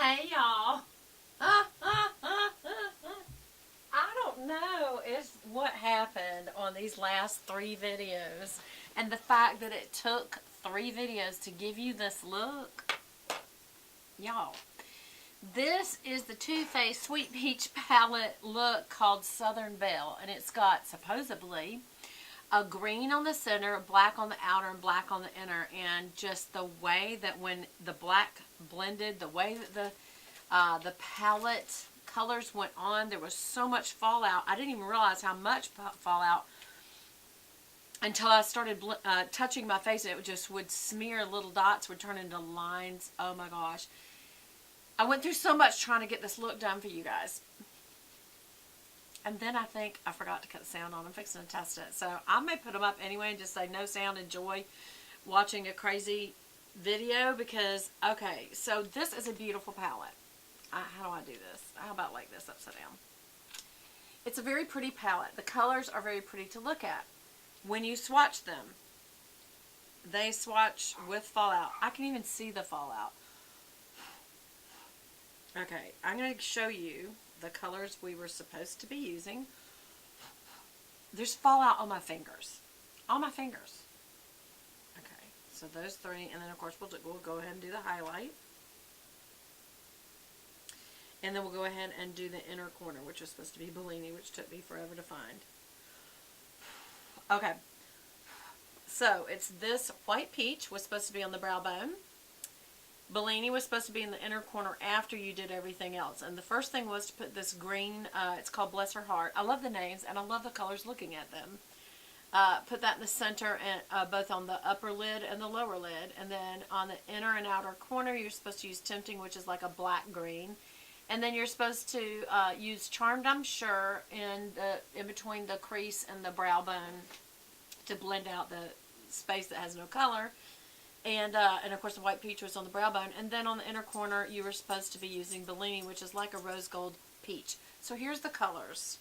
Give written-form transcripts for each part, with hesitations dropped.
Hey y'all. I don't know is what happened on these last 3 videos, and the fact that it took 3 videos to give you this look. Y'all, this is the Too Faced Sweet Peach palette look called Southern Belle, and it's got supposedly a green on the center, black on the outer, and black on the inner. And just the way that when the black blended, the way that the palette colors went on, there was so much fallout. I didn't even realize how much fallout until I started touching my face, and it just would smear. Little dots would turn into lines. Oh my gosh. I went through so much trying to get this look done for you guys. And then I think I forgot to cut the sound on. I'm fixing to test it. So I may put them up anyway and just say no sound, enjoy watching a crazy video because, okay, so this is a beautiful palette. How do I do this? How about like this upside down? It's a very pretty palette. The colors are very pretty to look at. When you swatch them, they swatch with fallout. I can even see the fallout. Okay, I'm going to show you the colors we were supposed to be using. There's fallout on my fingers. On my fingers. Okay, so those 3, and then of course we'll go ahead and do the highlight. And then we'll go ahead and do the inner corner, which was supposed to be Bellini, which took me forever to find. Okay, so it's this white peach was supposed to be on the brow bone. Bellini was supposed to be in the inner corner after you did everything else. And the first thing was to put this green, it's called Bless Her Heart. I love the names and I love the colors looking at them. Put that in the center, and both on the upper lid and the lower lid. And then on the inner and outer corner, you're supposed to use Tempting, which is like a black green. And then you're supposed to use Charmed, I'm Sure, in between the crease and the brow bone to blend out the space that has no color. And of course the white peach was on the brow bone. And then on the inner corner you were supposed to be using Bellini, which is like a rose gold peach. So here's the colors.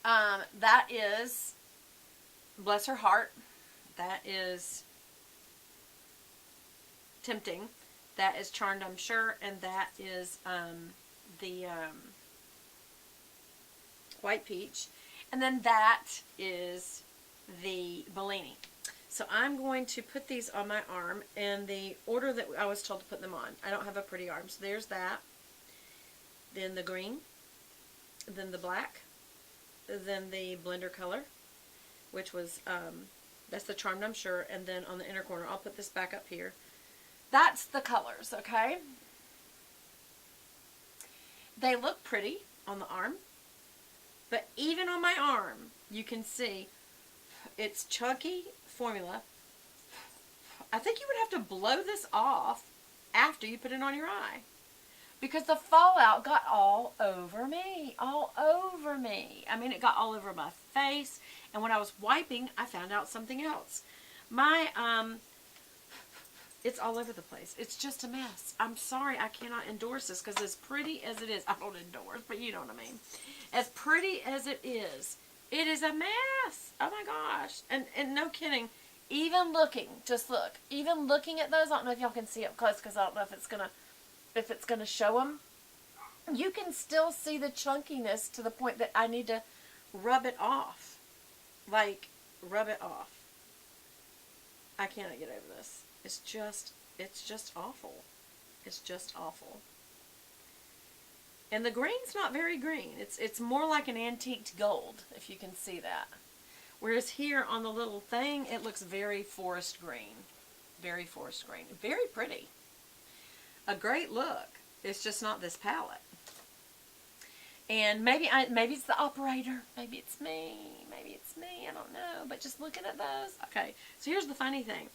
That is Bless Her Heart. That is Tempting. That is Charmed, I'm Sure. And that is the white peach. And then that is the Bellini. So I'm going to put these on my arm in the order that I was told to put them on. I don't have a pretty arm. So there's that. Then the green. Then the black. Then the blender color, which was, that's the Charmed, I'm Sure. And then on the inner corner, I'll put this back up here. That's the colors, okay? They look pretty on the arm. But even on my arm, you can see it's chunky formula. I think you would have to blow this off after you put it on your eye, because the fallout got all over me. All over me. I mean, it got all over my face, and when I was wiping, I found out something else. My, it's all over the place. It's just a mess. I'm sorry I cannot endorse this, because as pretty as it is, I don't endorse, but you know what I mean. As pretty as it is a mess. Oh my gosh. And no kidding. Even looking, just look. Even looking at those, I don't know if y'all can see up close because I don't know if it's gonna show them. You can still see the chunkiness to the point that I need to rub it off. Like, rub it off. I cannot get over this. It's just awful. It's just awful. And the green's not very green. It's more like an antiqued gold, if you can see that. Whereas here on the little thing, it looks very forest green. Very forest green. Very pretty. A great look. It's just not this palette. And maybe it's the operator. Maybe it's me. Maybe it's me. I don't know. But just looking at those. Okay. So here's the funny thing.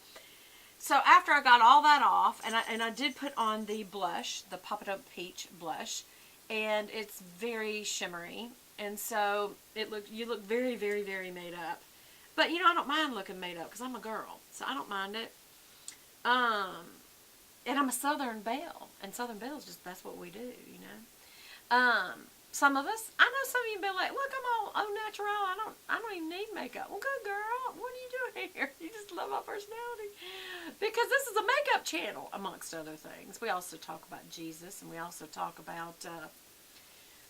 So after I got all that off, and I did put on the blush, the Pop It Up Peach blush. And it's very shimmery, and so you look very, very, very made up. But you know, I don't mind looking made up because I'm a girl, so I don't mind it. And I'm a Southern Belle, and Southern Belle is just, that's what we do, you know. Some of us. I know some of you be like, look, I'm all au natural. I don't even need makeup. Well, good girl. What are you doing here? You just love my personality. Because this is a makeup channel, amongst other things. We also talk about Jesus, and we also talk about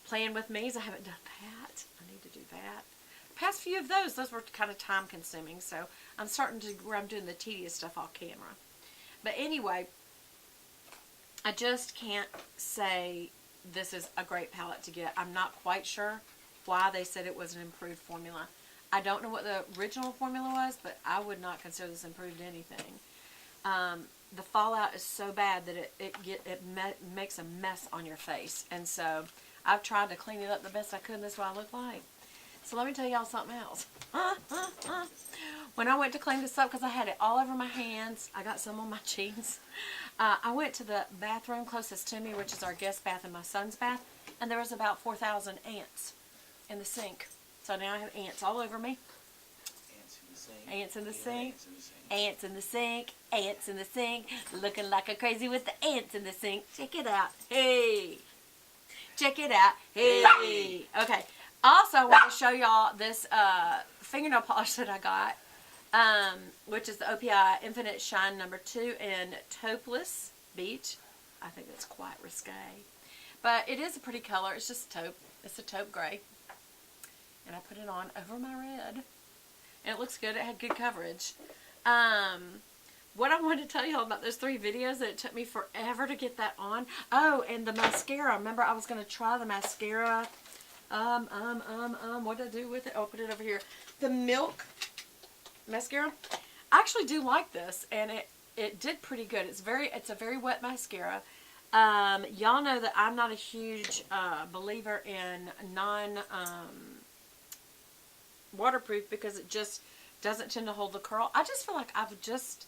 playing with me's. I haven't done that. I need to do that. The past few of those were kind of time consuming, so I'm starting to where I'm doing the tedious stuff off camera. But anyway, I just can't say this is a great palette to get. I'm not quite sure why they said it was an improved formula. I don't know what the original formula was, but I would not consider this improved anything. The fallout is so bad that it makes a mess on your face. And so I've tried to clean it up the best I could, and that's what I look like. So let me tell y'all something else. When I went to clean this up, because I had it all over my hands, I got some on my jeans. I went to the bathroom closest to me, which is our guest bath and my son's bath, and there was about 4,000 ants in the sink. So now I have ants all over me. Ants in the sink. Ants in the sink. Ants in the sink. Looking like a crazy with the ants in the sink. Check it out. Hey. Check it out. Hey. Okay. Also, I want to show y'all this fingernail polish that I got, which is the OPI Infinite Shine No. 2 in Taupeless Beach. I think that's quite risque. But it is a pretty color. It's just taupe. It's a taupe gray. And I put it on over my red. And it looks good. It had good coverage. What I wanted to tell y'all about those 3 videos that it took me forever to get that on. Oh, and the mascara. Remember, I was going to try the mascara. What did I do with it? Oh, I'll put it over here. The Milk mascara. I actually do like this, and it did pretty good. It's a very wet mascara. Y'all know that I'm not a huge believer in waterproof because it just doesn't tend to hold the curl. I just feel like I've just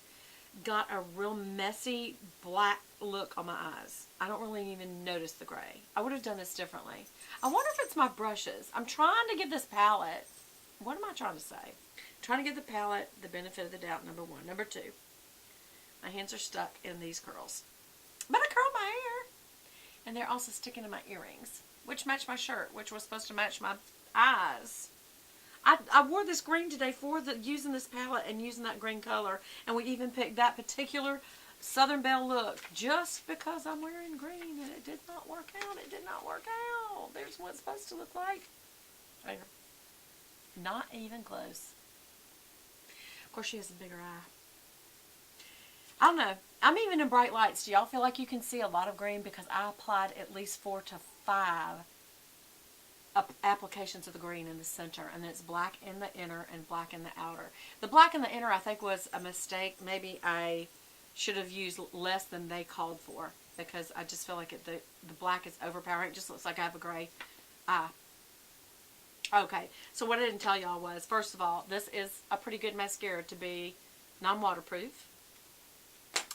got a real messy black look on my eyes. I don't really even notice the gray. I would have done this differently. I wonder if it's my brushes. I'm trying to give this palette, what am I trying to say? I'm trying to give the palette the benefit of the doubt, number 1. Number 2, my hands are stuck in these curls. But I curled my hair. And they're also sticking in my earrings, which match my shirt, which was supposed to match my eyes. I wore this green today for using this palette and using that green color. And we even picked that particular Southern Belle look just because I'm wearing green. And it did not work out. It did not work out. There's what it's supposed to look like. Right here. Not even close. Of course, she has a bigger eye. I don't know. I'm even in bright lights. Do y'all feel like you can see a lot of green? Because I applied at least 4 to 5 applications of the green in the center, and it's black in the inner and black in the outer. The black in the inner I think was a mistake. Maybe I should have used less than they called for, because I just feel like the black is overpowering. It just looks like I have a gray eye. Okay, so what I didn't tell y'all was, first of all, this is a pretty good mascara to be non-waterproof.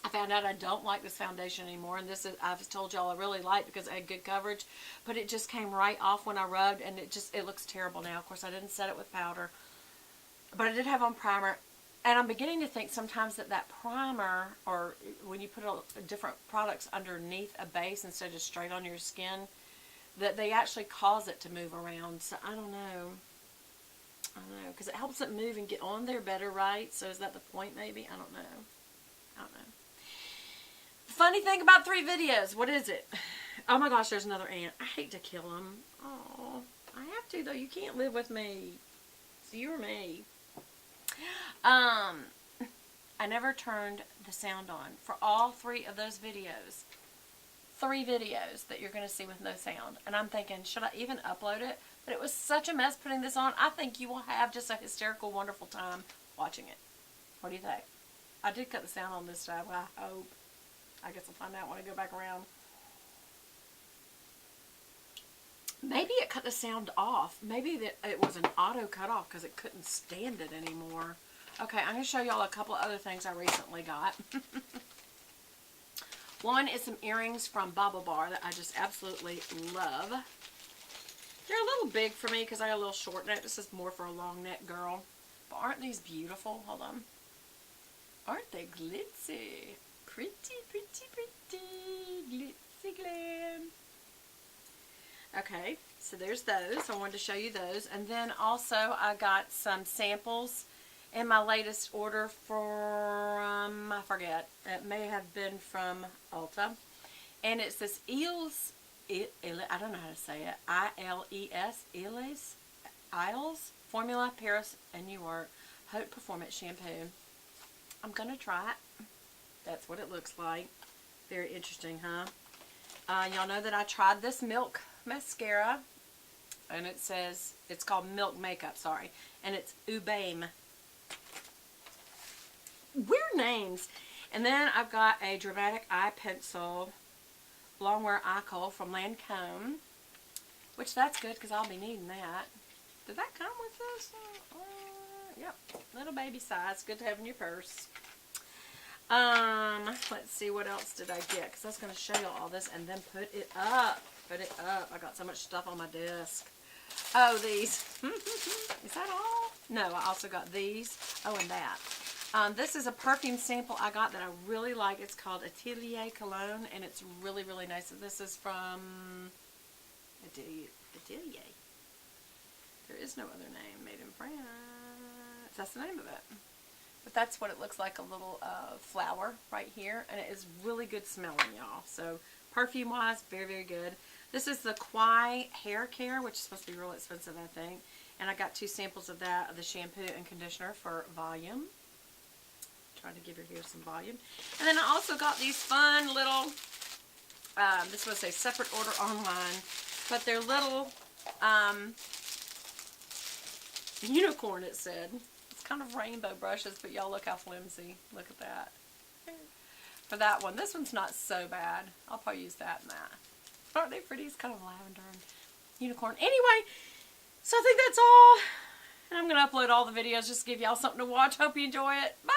I found out I don't like this foundation anymore, and this is, I've told y'all I really like because it had good coverage, but it just came right off when I rubbed, and it looks terrible now. Of course, I didn't set it with powder, but I did have on primer, and I'm beginning to think sometimes that primer, or when you put different products underneath a base instead of straight on your skin, that they actually cause it to move around. So I don't know. I don't know, because it helps it move and get on there better, right? So is that the point, maybe? I don't know. I don't know. Funny thing about 3 videos. What is it? Oh my gosh, there's another ant. I hate to kill him. Oh, I have to though. You can't live with me. It's you or me. I never turned the sound on for all 3 of those videos. 3 videos that you're going to see with no sound. And I'm thinking, should I even upload it? But it was such a mess putting this on. I think you will have just a hysterical, wonderful time watching it. What do you think? I did cut the sound on this time. I hope. I guess I'll find out when I go back around. Maybe it cut the sound off. Maybe that it was an auto cut off because it couldn't stand it anymore. Okay, I'm going to show y'all a couple of other things I recently got. One is some earrings from Bobble Bar that I just absolutely love. They're a little big for me because I got a little short neck. This is more for a long neck girl. But aren't these beautiful? Hold on. Aren't they glitzy? Pretty, pretty, pretty. Glitzy glam. Okay, So there's those. I wanted to show you those. And then also I got some samples in my latest order from, I forget, it may have been from Ulta. And it's this I don't know how to say it, Isles Formula Paris and New York Haute Performance Shampoo. I'm going to try it. That's what it looks like. Very interesting, huh? Y'all know that I tried this Milk mascara, and it says, it's called Milk Makeup, sorry, and it's Ubame. Weird names. And then I've got a Dramatic Eye Pencil Longwear Eye Kohl from Lancome, which that's good because I'll be needing that. Did that come with this? Yep, little baby size. Good to have in your purse. Let's see, what else did I get? Because I was going to show you all this and then put it up. Put it up. I got so much stuff on my desk. Oh, these. Is that all? No, I also got these. Oh, and that. This is a perfume sample I got that I really like. It's called Atelier Cologne, and it's really, really nice. So this is from Atelier. There is no other name. Made in France. That's the name of it. But that's what it looks like, a little flower right here. And it is really good smelling, y'all. So perfume-wise, very, very good. This is the Kwai Hair Care, which is supposed to be real expensive, I think. And I got 2 samples of that, of the shampoo and conditioner for volume. Trying to give your hair some volume. And then I also got these fun little, this was a separate order online, but they're little unicorn, it said. It's kind of rainbow brushes, but y'all look how flimsy. Look at that. For that one. This one's not so bad. I'll probably use that and that. Aren't they pretty? It's kind of lavender and unicorn. Anyway, so I think that's all. And I'm going to upload all the videos just to give y'all something to watch. Hope you enjoy it. Bye!